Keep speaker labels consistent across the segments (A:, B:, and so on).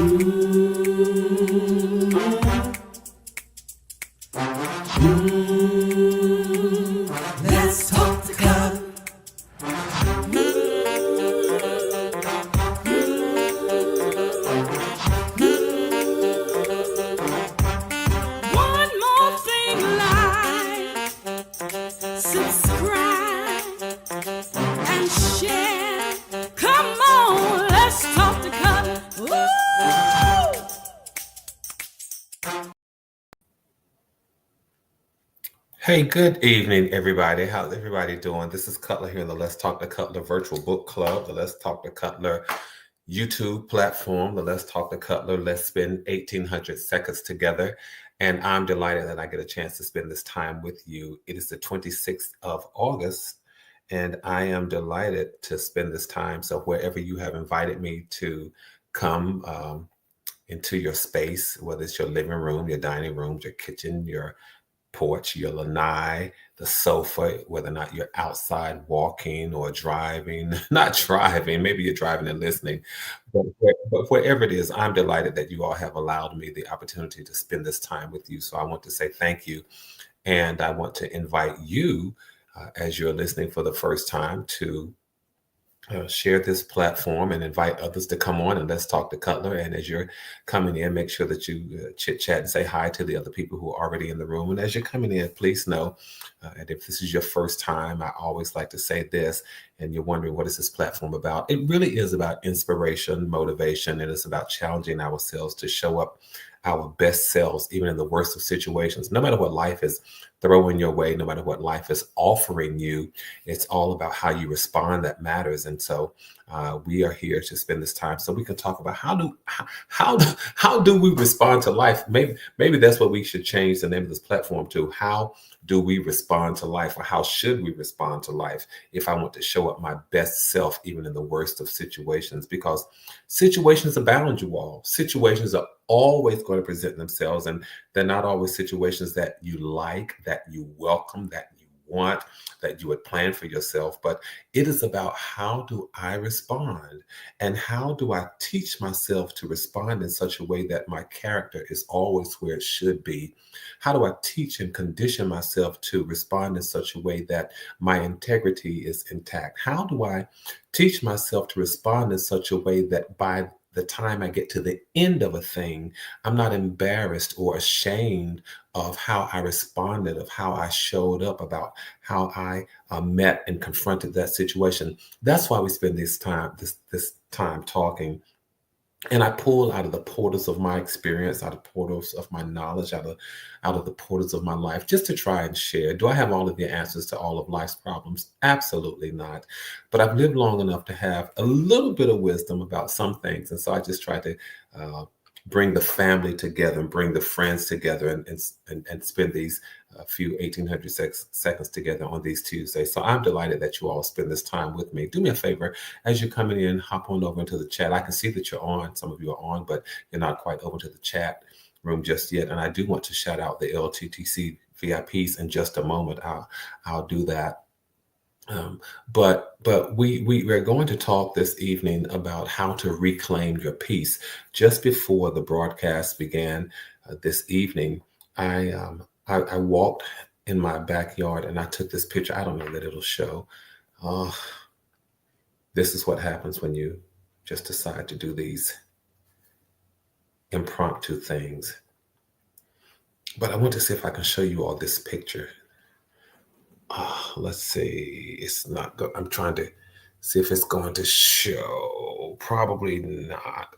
A: Let's talk the club. One more thing, like, subscribe and share. Come on, let's talk the club. Woo!
B: Hey, good evening, everybody. How's everybody doing? This is Cutler here in the Let's Talk to Cutler Virtual Book Club, the Let's Talk to Cutler YouTube platform, the Let's Talk to Cutler. Let's spend 1800 seconds together. And I'm delighted that I get a chance to spend this time with you. It is the 26th of August, and I am delighted to spend this time. So wherever you have invited me to come into your space, whether it's your living room, your dining room, your kitchen, your porch, your lanai, the sofa, whether or not you're outside walking or driving, not driving, maybe you're driving and listening, but wherever it is, I'm delighted that you all have allowed me the opportunity to spend this time with you. So I want to say thank you. And I want to invite you, as you're listening for the first time, to share this platform and invite others to come on and let's talk to Cutler. And as you're coming in, make sure that you chit chat and say hi to the other people who are already in the room. And as you're coming in, please know, and if this is your first time, I always like to say this, and you're wondering what is this platform about? It really is about inspiration, motivation, and it's about challenging ourselves to show up our best selves, even in the worst of situations. No matter what life is throwing your way, no matter what life is offering you, it's all about how you respond that matters. And so we are here to spend this time so we can talk about how do we respond to life? Maybe that's what we should change the name of this platform to. How do we respond to life, or how should we respond to life if I want to show up my best self, even in the worst of situations? Because situations abound, you all. Situations are always going to present themselves, and they're not always situations that you like, that you welcome, that you want, that you would plan for yourself. But it is about, how do I respond? And how do I teach myself to respond in such a way that my character is always where it should be? How do I teach and condition myself to respond in such a way that my integrity is intact? How do I teach myself to respond in such a way that by the time I get to the end of a thing, I'm not embarrassed or ashamed of how I responded, of how I showed up, about how I met and confronted that situation? That's why we spend this time talking. And I pull out of the portals of my experience, out of portals of my knowledge, out of the portals of my life, just to try and share. Do I have all of the answers to all of life's problems? Absolutely not. But I've lived long enough to have a little bit of wisdom about some things. And so I just try to bring the family together and bring the friends together and spend these few 1800 seconds together on these Tuesdays. So I'm delighted that you all spend this time with me. Do me a favor, as you're coming in, hop on over into the chat. I can see that you're on. Some of you are on, but you're not quite over to the chat room just yet. And I do want to shout out the LTTC VIPs in just a moment. I'll do that. But we're going to talk this evening about how to reclaim your peace. Just before the broadcast began this evening, I walked in my backyard and I took this picture. I don't know that it'll show. This is what happens when you just decide to do these impromptu things. But I want to see if I can show you all this picture. Let's see. It's not good. I'm trying to see if it's going to show. Probably not.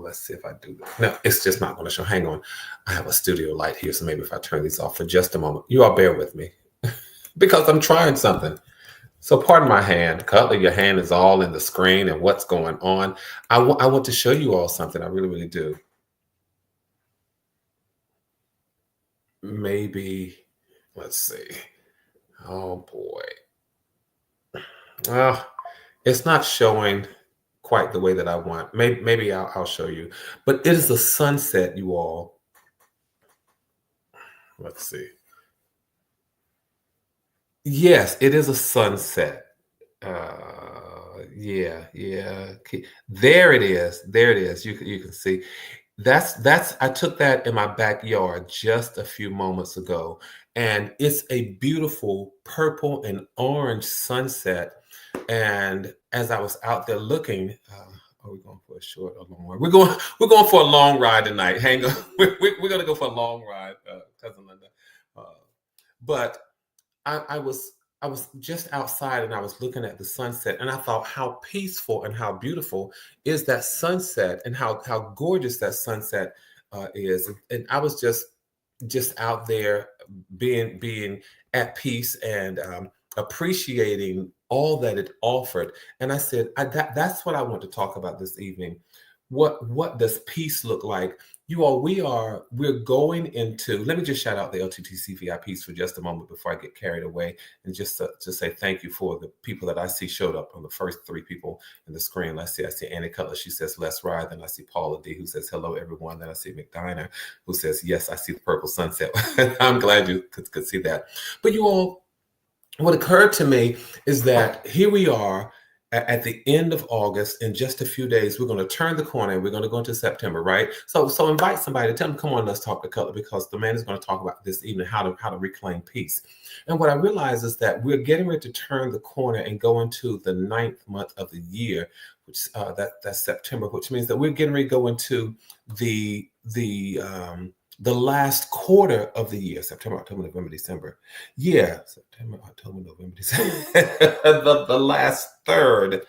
B: Let's see if I do that. No, it's just not going to show. Hang on. I have a studio light here, so maybe if I turn these off for just a moment. You all bear with me because I'm trying something. So pardon my hand. Cutler, your hand is all in the screen and what's going on. I want to show you all something. I really, really do. Maybe, let's see. Oh boy. It's not showing quite the way that I want. Maybe I'll show you. But it is a sunset, you all. Let's see. Yes, it is a sunset. Yeah. There it is. There it is. You can see. That's I took that in my backyard just a few moments ago, and it's a beautiful purple and orange sunset. And as I was out there looking, are we going for a short or long ride? We're going for a long ride tonight. Hang on, we're going to go for a long ride, cousin Linda. Uh, but I was just outside and I was looking at the sunset and I thought how peaceful and how beautiful is that sunset and how gorgeous that sunset is. And I was just out there being at peace and appreciating all that it offered. And I said, that's what I want to talk about this evening. What does peace look like? You all, we're going into. Let me just shout out the LTTC VIPs for just a moment before I get carried away, and just to say thank you for the people that I see showed up on the first three people in the screen. I see Annie Cutler. She says let's ride. Then I see Paula D, who says hello everyone. Then I see McDiner, who says yes, I see the purple sunset. I'm glad you could see that. But you all, what occurred to me is that here we are at the end of August. In just a few days, we're going to turn the corner. We're going to go into September, right? So invite somebody, tell them, come on, let's talk to Cutler, because the man is going to talk about this evening, how to reclaim peace. And what I realize is that we're getting ready to turn the corner and go into the 9th month of the year, which that's September, which means that we're getting ready to go into the last quarter of the year, September, October, November, December. Yeah, September, October, November, December. the last third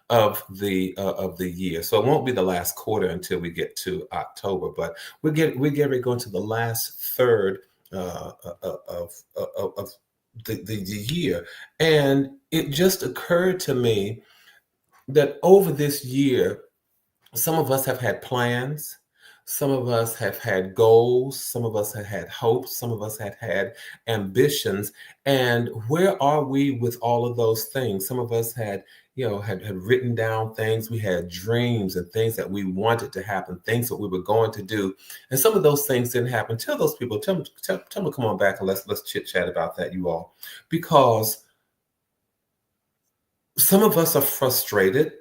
B: of the year. So it won't be the last quarter until we get to October, but we're getting ready to go into the last third of the year. And it just occurred to me that over this year, some of us have had plans. Some of us have had goals. Some of us have had hopes. Some of us have had ambitions. And where are we with all of those things? Some of us had written down things. We had dreams and things that we wanted to happen, things that we were going to do. And some of those things didn't happen. Tell those people, tell them to come on back and let's chit chat about that, you all. Because some of us are frustrated.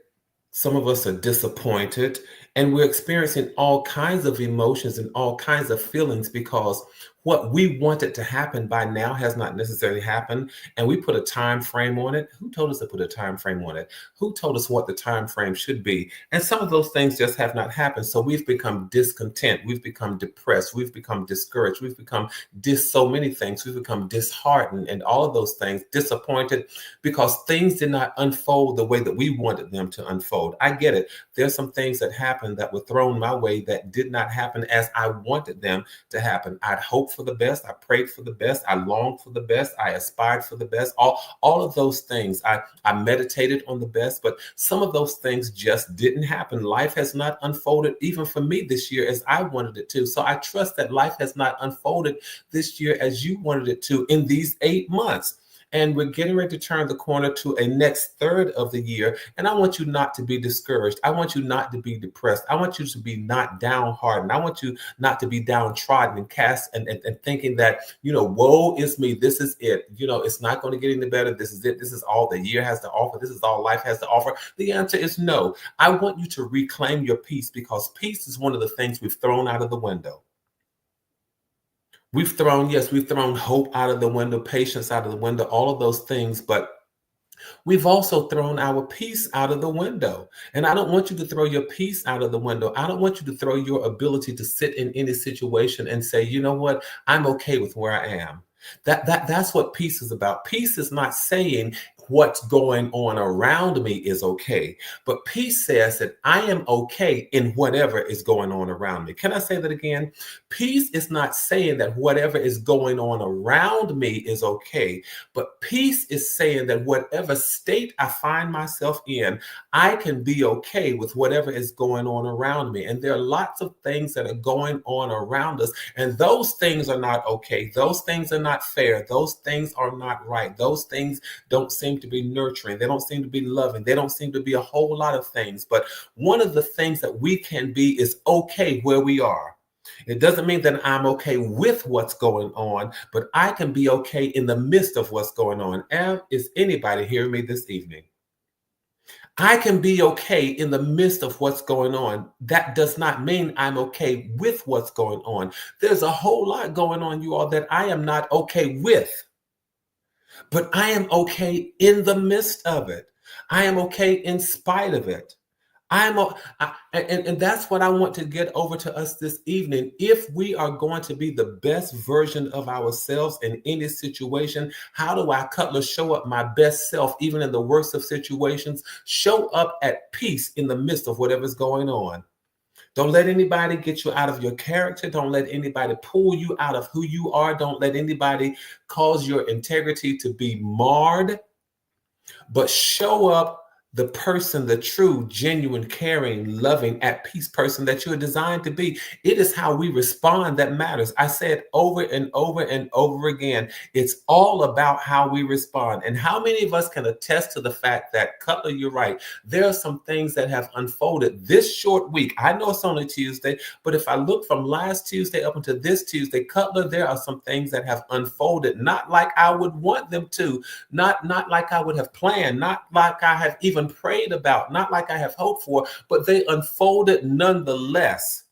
B: Some of us are disappointed, and we're experiencing all kinds of emotions and all kinds of feelings because what we wanted to happen by now has not necessarily happened. And we put a time frame on it. Who told us to put a time frame on it? Who told us what the time frame should be? And some of those things just have not happened. So we've become discontent. We've become depressed. We've become discouraged. We've become so many things. We've become disheartened and all of those things, disappointed because things did not unfold the way that we wanted them to unfold. I get it. There's some things that happened that were thrown my way that did not happen as I wanted them to happen. I'd hoped for the best. I prayed for the best. I longed for the best. I aspired for the best. All of those things. I meditated on the best, but some of those things just didn't happen. Life has not unfolded even for me this year as I wanted it to. So I trust that life has not unfolded this year as you wanted it to in these 8 months. And we're getting ready to turn the corner to a next third of the year. And I want you not to be discouraged. I want you not to be depressed. I want you to be not downhearted. I want you not to be downtrodden and cast and thinking that, woe is me. This is it. It's not going to get any better. This is it. This is all the year has to offer. This is all life has to offer. The answer is no. I want you to reclaim your peace because peace is one of the things we've thrown out of the window. We've thrown hope out of the window, patience out of the window, all of those things, but we've also thrown our peace out of the window. And I don't want you to throw your peace out of the window. I don't want you to throw your ability to sit in any situation and say, you know what, I'm okay with where I am. That's what peace is about. Peace is not saying what's going on around me is okay, but peace says that I am okay in whatever is going on around me. Can I say that again? Peace is not saying that whatever is going on around me is okay, but peace is saying that whatever state I find myself in, I can be okay with whatever is going on around me. And there are lots of things that are going on around us, and those things are not okay. Those things are not fair. Those things are not right. Those things don't seem to be nurturing. They don't seem to be loving. They don't seem to be a whole lot of things. But one of the things that we can be is okay where we are. It doesn't mean that I'm okay with what's going on, but I can be okay in the midst of what's going on. Is anybody hearing me this evening? I can be okay in the midst of what's going on. That does not mean I'm okay with what's going on. There's a whole lot going on, you all, that I am not okay with, but I am okay in the midst of it. I am okay in spite of it. And that's what I want to get over to us this evening. If we are going to be the best version of ourselves in any situation, how do I, Cutler, show up my best self, even in the worst of situations? Show up at peace in the midst of whatever's going on. Don't let anybody get you out of your character. Don't let anybody pull you out of who you are. Don't let anybody cause your integrity to be marred. But show up the person, the true, genuine, caring, loving, at peace person that you are designed to be. It is how we respond that matters. I said over and over and over again, it's all about how we respond. And how many of us can attest to the fact that, Cutler, you're right, there are some things that have unfolded this short week. I know it's only Tuesday, but if I look from last Tuesday up until this Tuesday, Cutler, there are some things that have unfolded, not like I would want them to, not like I would have planned, not like I have even prayed about, not like I have hoped for, but they unfolded nonetheless.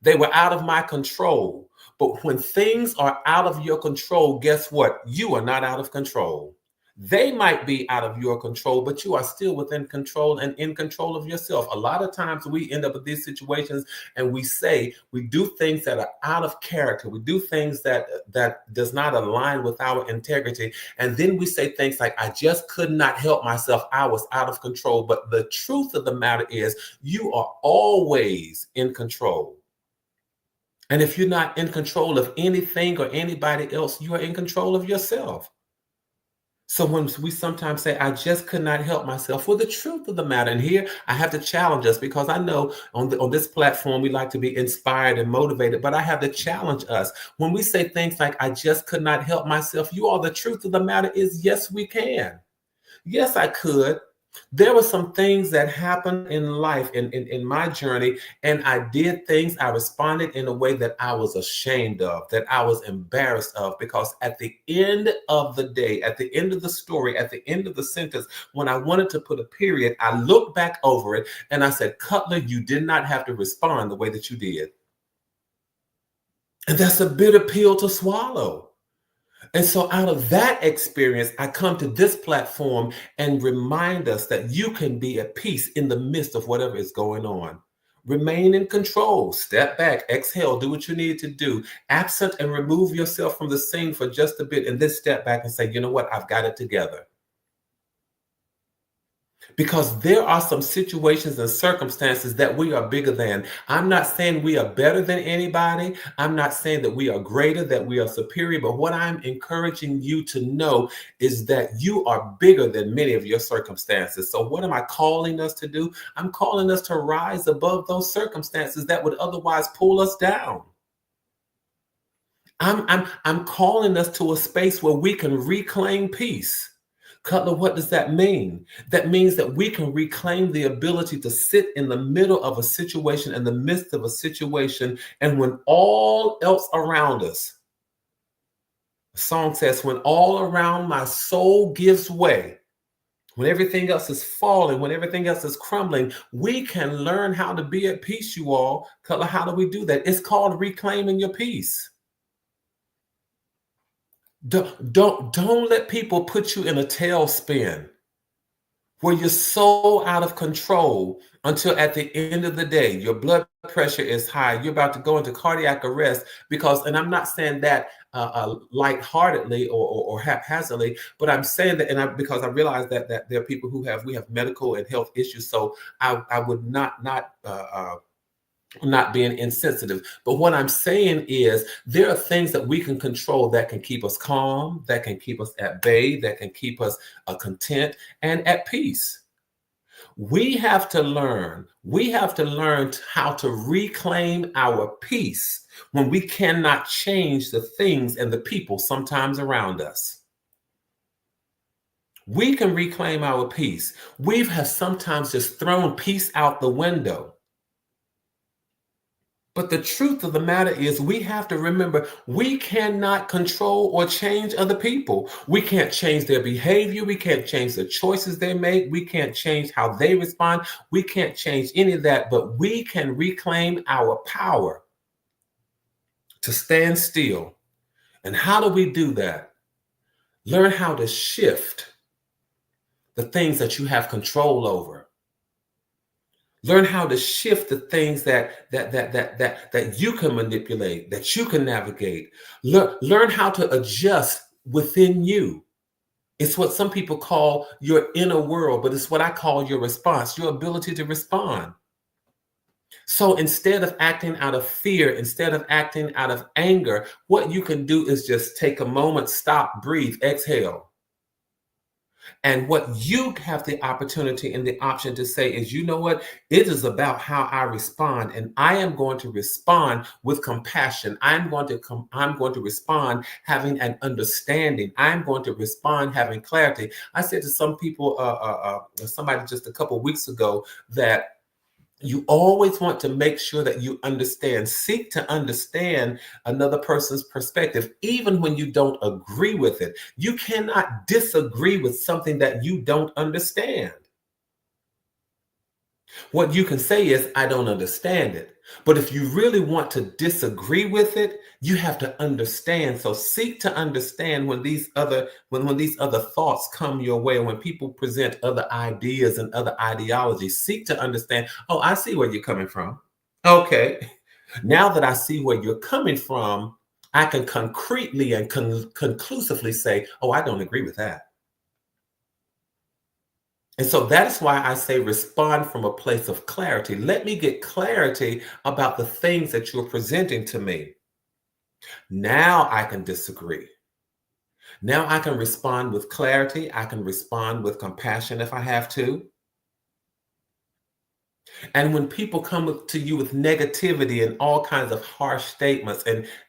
B: They were out of my control. But when things are out of your control, guess what? You are not out of control. They might be out of your control, but you are still within control and in control of yourself. A lot of times we end up with these situations and we do things that are out of character. We do things that does not align with our integrity. And then we say things like, I just could not help myself. I was out of control. But the truth of the matter is you are always in control. And if you're not in control of anything or anybody else, you are in control of yourself. So when we sometimes say, I just could not help myself, well, the truth of the matter, and here I have to challenge us, because I know on this platform, we like to be inspired and motivated, but I have to challenge us. When we say things like, I just could not help myself, you all, the truth of the matter is, yes, we can. Yes, I could. There were some things that happened in life, in my journey, and I did things, I responded in a way that I was ashamed of, that I was embarrassed of, because at the end of the day, at the end of the story, at the end of the sentence, when I wanted to put a period, I looked back over it and I said, Cutler, you did not have to respond the way that you did. And that's a bitter pill to swallow. And so out of that experience, I come to this platform and remind us that you can be at peace in the midst of whatever is going on. Remain in control, step back, exhale, do what you need to do, absent and remove yourself from the scene for just a bit, and then step back and say, you know what, I've got it together. Because there are some situations and circumstances that we are bigger than. I'm not saying we are better than anybody. I'm not saying that we are greater, that we are superior. But what I'm encouraging you to know is that you are bigger than many of your circumstances. So what am I calling us to do? I'm calling us to rise above those circumstances that would otherwise pull us down. I'm calling us to a space where we can reclaim peace. Cutler, what does that mean? That means that we can reclaim the ability to sit in the middle of a situation, in the midst of a situation, and when all else around us, the song says, when all around my soul gives way, when everything else is falling, when everything else is crumbling, we can learn how to be at peace, you all. Cutler, how do we do that? It's called reclaiming your peace. Don't let people put you in a tailspin where you're so out of control until at the end of the day, your blood pressure is high. You're about to go into cardiac arrest because, and I'm not saying that lightheartedly or haphazardly, but I'm saying that, because I realize that there are people we have medical and health issues. So I would not being insensitive. But what I'm saying is there are things that we can control that can keep us calm, that can keep us at bay, that can keep us content and at peace. We have to learn how to reclaim our peace when we cannot change the things and the people sometimes around us. We can reclaim our peace. We have sometimes just thrown peace out the window. But the truth of the matter is, we have to remember we cannot control or change other people. We can't change their behavior. We can't change the choices they make. We can't change how they respond. We can't change any of that, but we can reclaim our power to stand still. And how do we do that? Learn how to shift the things that you have control over. Learn how to shift the things that you can manipulate, that you can navigate. Learn how to adjust within you. It's what some people call your inner world, but it's what I call your response, your ability to respond. So instead of acting out of fear, instead of acting out of anger, what you can do is just take a moment, stop, breathe, exhale. And what you have the opportunity and the option to say is, you know what? It is about how I respond, and I am going to respond with compassion. I'm going to respond having an understanding. I'm going to respond having clarity. I said to some people, somebody just a couple of weeks ago, that you always want to make sure that you understand, seek to understand another person's perspective, even when you don't agree with it. You cannot disagree with something that you don't understand. What you can say is, I don't understand it. But if you really want to disagree with it, you have to understand. So seek to understand when these other thoughts come your way, when people present other ideas and other ideologies, seek to understand, oh, I see where you're coming from. Okay. Now that I see where you're coming from, I can concretely and conclusively say, oh, I don't agree with that. And so that's why I say respond from a place of clarity. Let me get clarity about the things that you're presenting to me. Now I can disagree. Now I can respond with clarity. I can respond with compassion if I have to. And when people come to you with negativity and all kinds of harsh statements,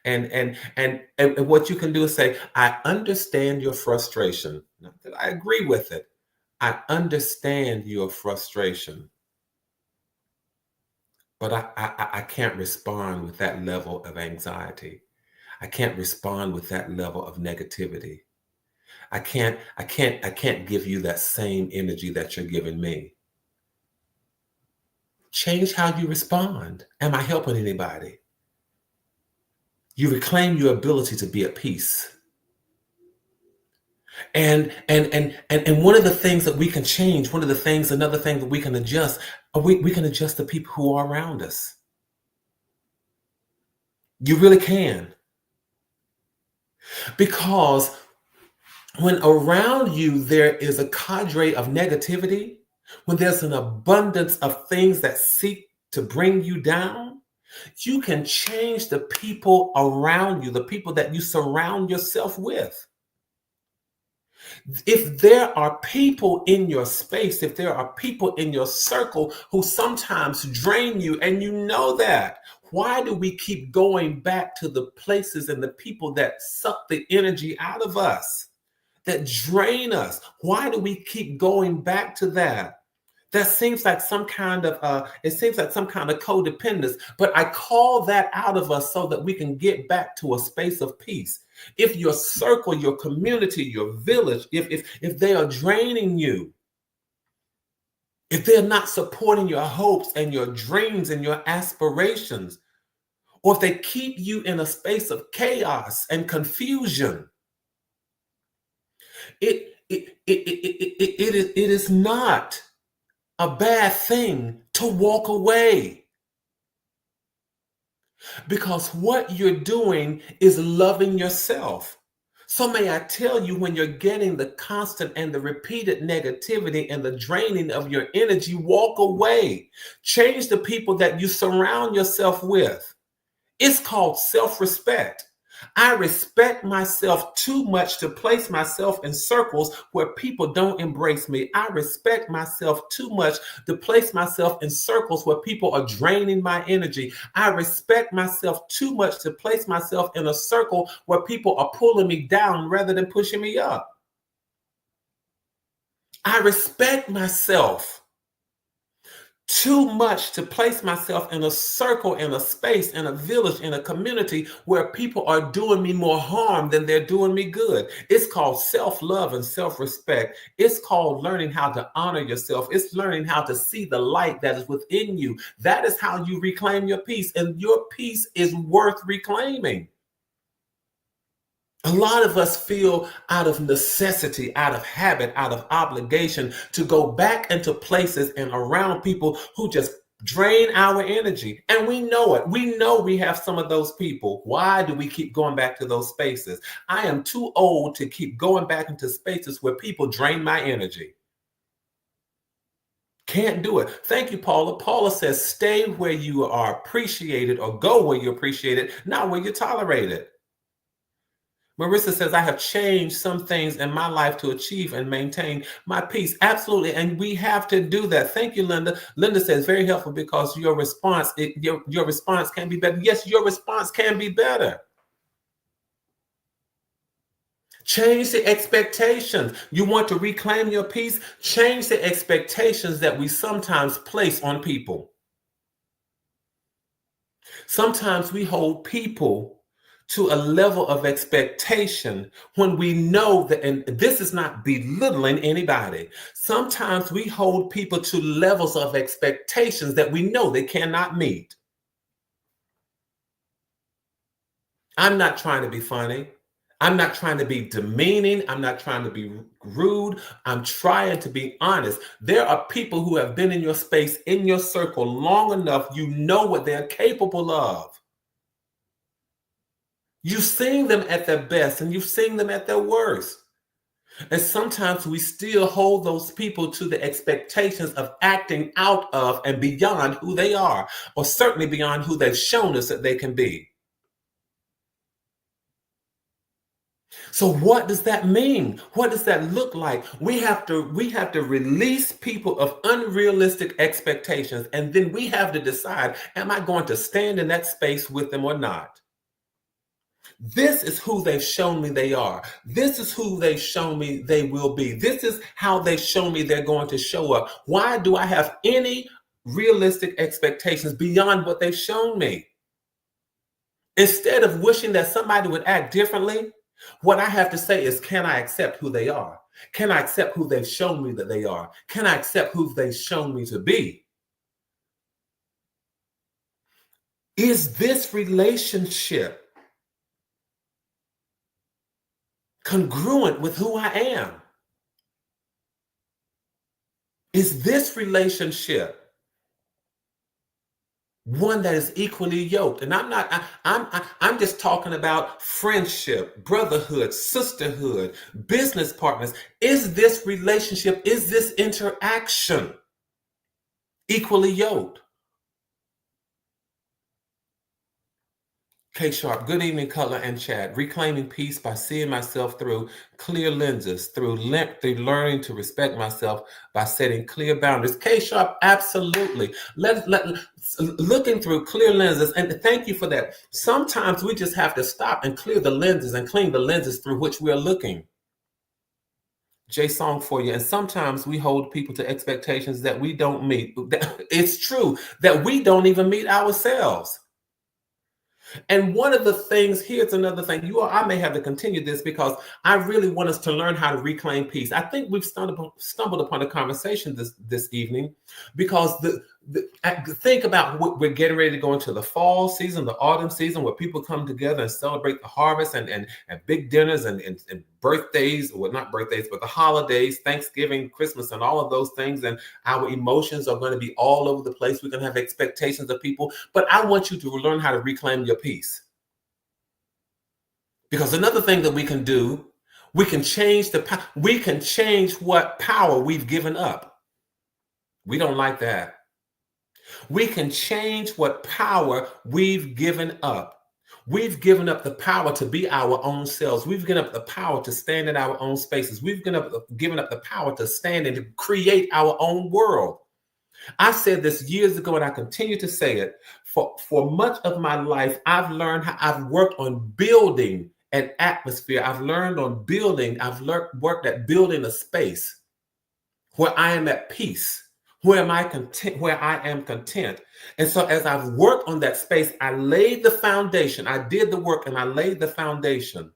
B: and what you can do is say, I understand your frustration. Not that I agree with it. I understand your frustration, but I can't respond with that level of anxiety. I can't respond with that level of negativity. I can't give you that same energy that you're giving me. Change how you respond. Am I helping anybody? You reclaim your ability to be at peace. And one of the things that we can change, another thing that we can adjust, we can adjust the people who are around us. You really can. Because when around you there is a cadre of negativity, when there's an abundance of things that seek to bring you down, you can change the people around you, the people that you surround yourself with. If there are people in your space, if there are people in your circle who sometimes drain you, and you know that, why do we keep going back to the places and the people that suck the energy out of us, that drain us? Why do we keep going back to that? That seems like some kind of codependence, but I call that out of us so that we can get back to a space of peace. If your circle, your community, your village, if they are draining you, if they're not supporting your hopes and your dreams and your aspirations, or if they keep you in a space of chaos and confusion, it is not a bad thing to walk away, because what you're doing is loving yourself. So may I tell you, when you're getting the constant and the repeated negativity and the draining of your energy, walk away. Change the people that you surround yourself with. It's called self-respect. I respect myself too much to place myself in circles where people don't embrace me. I respect myself too much to place myself in circles where people are draining my energy. I respect myself too much to place myself in a circle where people are pulling me down rather than pushing me up. I respect myself too much to place myself in a circle, in a space, in a village, in a community where people are doing me more harm than they're doing me good. It's called self-love and self-respect. It's called learning how to honor yourself. It's learning how to see the light that is within you. That is how you reclaim your peace, and your peace is worth reclaiming. A lot of us feel out of necessity, out of habit, out of obligation to go back into places and around people who just drain our energy. And we know it. We know we have some of those people. Why do we keep going back to those spaces? I am too old to keep going back into spaces where people drain my energy. Can't do it. Thank you, Paula. Paula says, stay where you are appreciated, or go where you're appreciated, not where you're tolerated. Marissa says, I have changed some things in my life to achieve and maintain my peace. Absolutely. And we have to do that. Thank you, Linda. Linda says, very helpful, because your response, your response can be better. Yes, your response can be better. Change the expectations. You want to reclaim your peace? Change the expectations that we sometimes place on people. Sometimes we hold people to a level of expectation when we know that, and this is not belittling anybody, sometimes we hold people to levels of expectations that we know they cannot meet. I'm not trying to be funny. I'm not trying to be demeaning. I'm not trying to be rude. I'm trying to be honest. There are people who have been in your space, in your circle long enough, you know what they're capable of. You've seen them at their best and you've seen them at their worst. And sometimes we still hold those people to the expectations of acting out of and beyond who they are, or certainly beyond who they've shown us that they can be. So what does that mean? What does that look like? We have to release people of unrealistic expectations, and then we have to decide, am I going to stand in that space with them or not? This is who they've shown me they are. This is who they've shown me they will be. This is how they've shown me they're going to show up. Why do I have any realistic expectations beyond what they've shown me? Instead of wishing that somebody would act differently, what I have to say is, can I accept who they are? Can I accept who they've shown me that they are? Can I accept who they've shown me to be? Is this relationship congruent with who I am? Is this relationship one that is equally yoked? And I'm just talking about friendship, brotherhood, sisterhood, business partners. Is this relationship, is this interaction equally yoked? K Sharp, good evening, Color and Chat. Reclaiming peace by seeing myself through clear lenses, through learning to respect myself by setting clear boundaries. K Sharp, absolutely. Looking through clear lenses, and thank you for that. Sometimes we just have to stop and clear the lenses and clean the lenses through which we're looking. J Song for you. And sometimes we hold people to expectations that we don't meet. It's true that we don't even meet ourselves. And one of the things, here's another thing, I may have to continue this because I really want us to learn how to reclaim peace. I think we've stumbled upon a conversation this evening, because think about what we're getting ready to go into the fall season, the autumn season, where people come together and celebrate the harvest and big dinners and birthdays, well, not birthdays, but the holidays, Thanksgiving, Christmas, and all of those things. And our emotions are going to be all over the place. We're going to have expectations of people. But I want you to learn how to reclaim your peace. Because another thing that we can do, we can change what power we've given up. We don't like that. We can change what power we've given up. We've given up the power to be our own selves. We've given up the power to stand in our own spaces. We've given up the power to stand and to create our own world. I said this years ago, and I continue to say it. For much of my life, I've learned how I've worked on building an atmosphere. I've worked at building a space where I am at peace, Where am I content? Where I am content. And so as I've worked on that space, I laid the foundation. I did the work and I laid the foundation.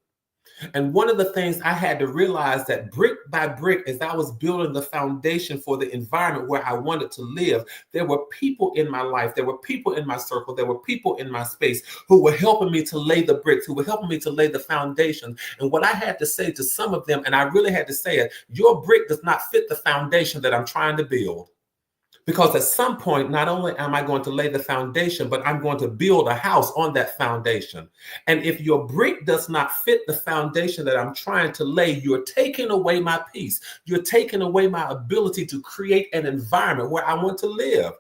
B: And one of the things I had to realize that brick by brick, as I was building the foundation for the environment where I wanted to live, there were people in my life, there were people in my circle, there were people in my space who were helping me to lay the bricks, who were helping me to lay the foundation. And what I had to say to some of them, and I really had to say it, your brick does not fit the foundation that I'm trying to build. Because at some point, not only am I going to lay the foundation, but I'm going to build a house on that foundation. And if your brick does not fit the foundation that I'm trying to lay, you're taking away my peace. You're taking away my ability to create an environment where I want to live.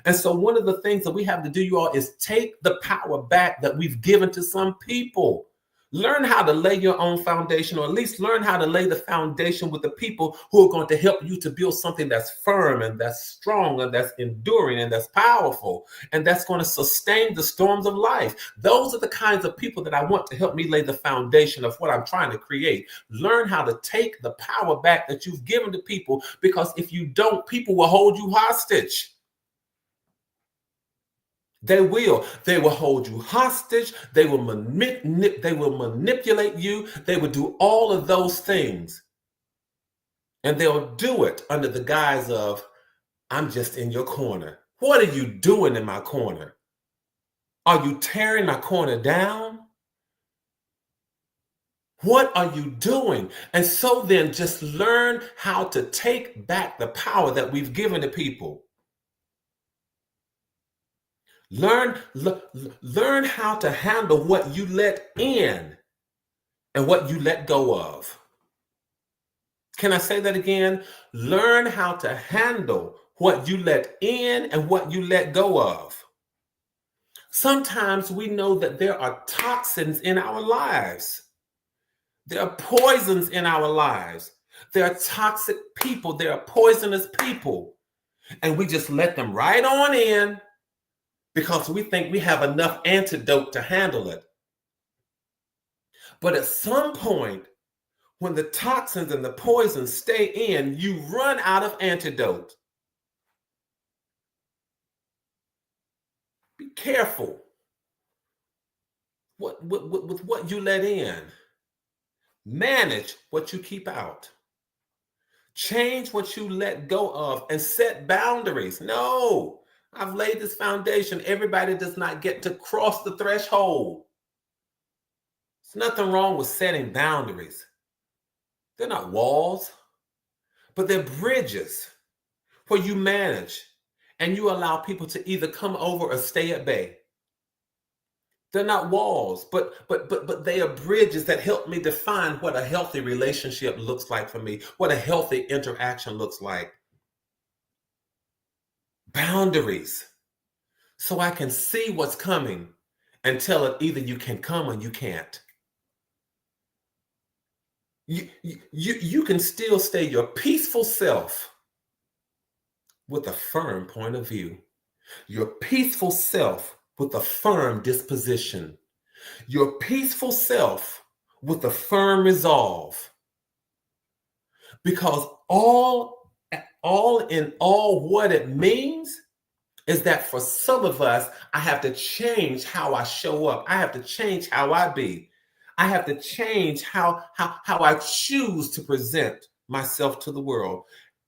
B: And so one of the things that we have to do, you all, is take the power back that we've given to some people. Learn how to lay your own foundation, or at least learn how to lay the foundation with the people who are going to help you to build something that's firm and that's strong and that's enduring and that's powerful and that's going to sustain the storms of life. Those are the kinds of people that I want to help me lay the foundation of what I'm trying to create. Learn how to take the power back that you've given to people, because if you don't, people will hold you hostage. They will. They will hold you hostage. They will manipulate you. They will do all of those things. And they'll do it under the guise of, I'm just in your corner. What are you doing in my corner? Are you tearing my corner down? What are you doing? And so then just learn how to take back the power that we've given to people. Learn how to handle what you let in and what you let go of. Can I say that again? Learn how to handle what you let in and what you let go of. Sometimes we know that there are toxins in our lives. There are poisons in our lives. There are toxic people. There are poisonous people. And we just let them right on in, because we think we have enough antidote to handle it. But at some point, when the toxins and the poisons stay in, you run out of antidote. Be careful with what you let in. Manage what you keep out. Change what you let go of and set boundaries. No. I've laid this foundation. Everybody does not get to cross the threshold. There's nothing wrong with setting boundaries. They're not walls, but they're bridges where you manage and you allow people to either come over or stay at bay. They're not walls, but they are bridges that help me define what a healthy relationship looks like for me, what a healthy interaction looks like. Boundaries, so I can see what's coming and tell it either you can come or you can't. You can still stay your peaceful self with a firm point of view. Your peaceful self with a firm disposition. Your peaceful self with a firm resolve. Because all in all, what it means is that for some of us, I have to change how I show up. I have to change how I be. I have to change how I choose to present myself to the world.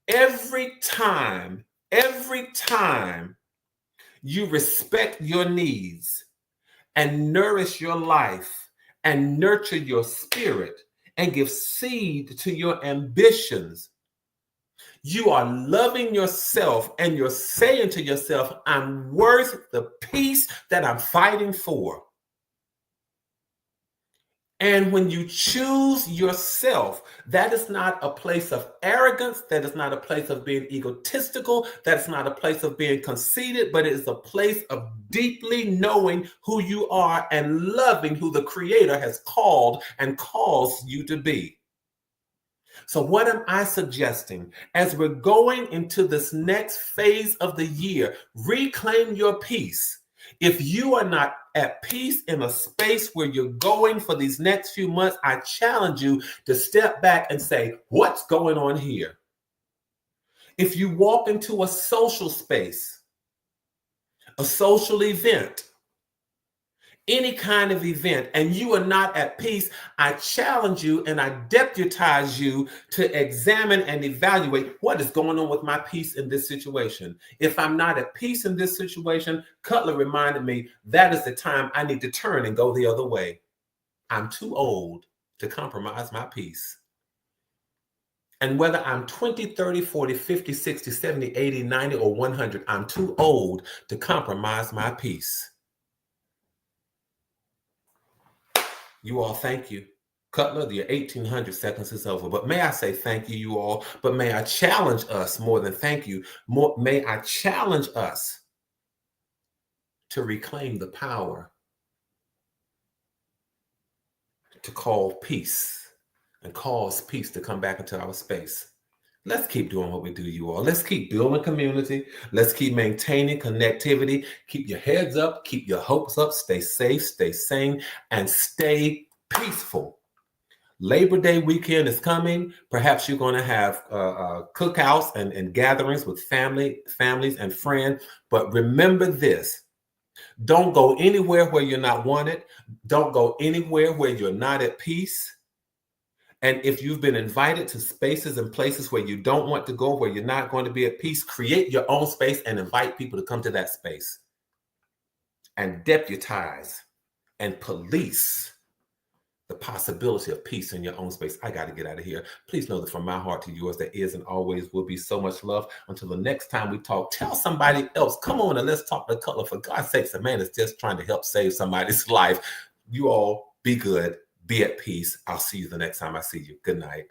B: Every time you respect your needs and nourish your life and nurture your spirit and give seed to your ambitions, you are loving yourself and you're saying to yourself, I'm worth the peace that I'm fighting for. And when you choose yourself, that is not a place of arrogance. That is not a place of being egotistical. That's not a place of being conceited, but it is a place of deeply knowing who you are and loving who the Creator has called and calls you to be. So what am I suggesting? As we're going into this next phase of the year, reclaim your peace. If you are not at peace in a space where you're going for these next few months, I challenge you to step back and say, what's going on here? If you walk into a social space, a social event, any kind of event, and you are not at peace, I challenge you and I deputize you to examine and evaluate what is going on with my peace in this situation. If I'm not at peace in this situation, Cutler reminded me that is the time I need to turn and go the other way. I'm too old to compromise my peace. And whether I'm 20, 30, 40, 50, 60, 70, 80, 90, or 100, I'm too old to compromise my peace. You all, thank you. Cutler, your 1800 seconds is over. But may I say thank you, you all. But may I challenge us more than thank you. May I challenge us to reclaim the power to call peace and cause peace to come back into our space. Let's keep doing what we do, you all. Let's keep building community. Let's keep maintaining connectivity. Keep your heads up. Keep your hopes up. Stay safe, stay sane, and stay peaceful. Labor Day weekend is coming. Perhaps you're going to have cookouts and gatherings with families and friends. But remember this. Don't go anywhere where you're not wanted. Don't go anywhere where you're not at peace. And if you've been invited to spaces and places where you don't want to go, where you're not going to be at peace, create your own space and invite people to come to that space. And deputize and police the possibility of peace in your own space. I got to get out of here. Please know that from my heart to yours, there is and always will be so much love. Until the next time we talk, tell somebody else. Come on and let's talk to Cutler. For God's sakes, a man is just trying to help save somebody's life. You all be good. Be at peace. I'll see you the next time I see you. Good night.